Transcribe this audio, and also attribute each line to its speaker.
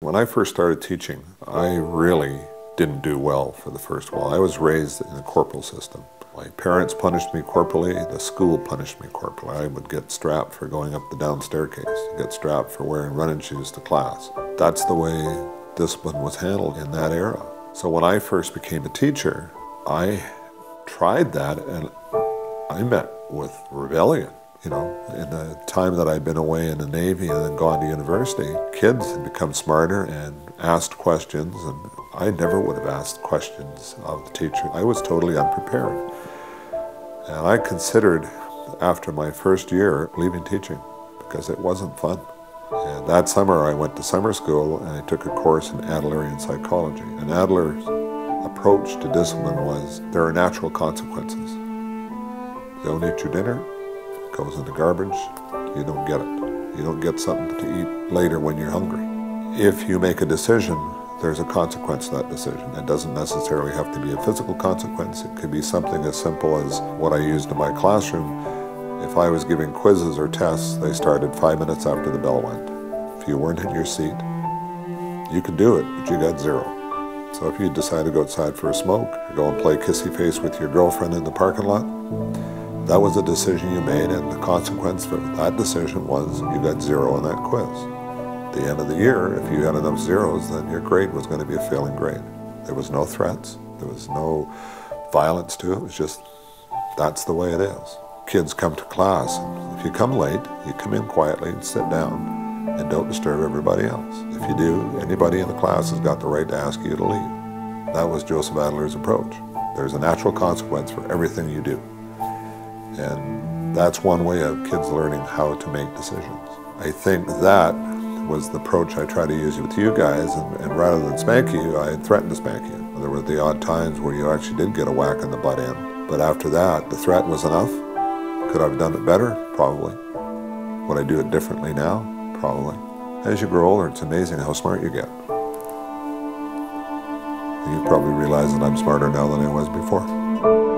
Speaker 1: When I first started teaching, I really didn't do well for the first while. I was raised in a corporal system. My parents punished me corporally, the school punished me corporally. I would get strapped for going up the down staircase, get strapped for wearing running shoes to class. That's the way discipline was handled in that era. So when I first became a teacher, I tried that and I met with rebellion. You know, in the time that I'd been away in the Navy and then gone to university, kids had become smarter and asked questions, and I never would have asked questions of the teacher. I was totally unprepared. And I considered, after my first year, leaving teaching because it wasn't fun. And that summer I went to summer school and I took a course in Adlerian psychology. And Adler's approach to discipline was, there are natural consequences. You don't eat your dinner, goes in the garbage, you don't get it. You don't get something to eat later when you're hungry. If you make a decision, there's a consequence to that decision. It doesn't necessarily have to be a physical consequence. It could be something as simple as what I used in my classroom. If I was giving quizzes or tests, they started 5 minutes after the bell went. If you weren't in your seat, you could do it, but you got 0. So if you decide to go outside for a smoke, or go and play kissy face with your girlfriend in the parking lot, that was a decision you made, and the consequence for that decision was you got 0 on that quiz. At the end of the year, if you had enough zeros, then your grade was going to be a failing grade. There was no threats. There was no violence to it. It was just, that's the way it is. Kids come to class, and if you come late, you come in quietly and sit down and don't disturb everybody else. If you do, anybody in the class has got the right to ask you to leave. That was Joseph Adler's approach. There's a natural consequence for everything you do. And that's one way of kids learning how to make decisions. I think that was the approach I try to use with you guys, and rather than spank you, I threatened to spank you. There were the odd times where you actually did get a whack in the butt end, but after that, the threat was enough. Could I have done it better? Probably. Would I do it differently now? Probably. As you grow older, it's amazing how smart you get. You probably realize that I'm smarter now than I was before.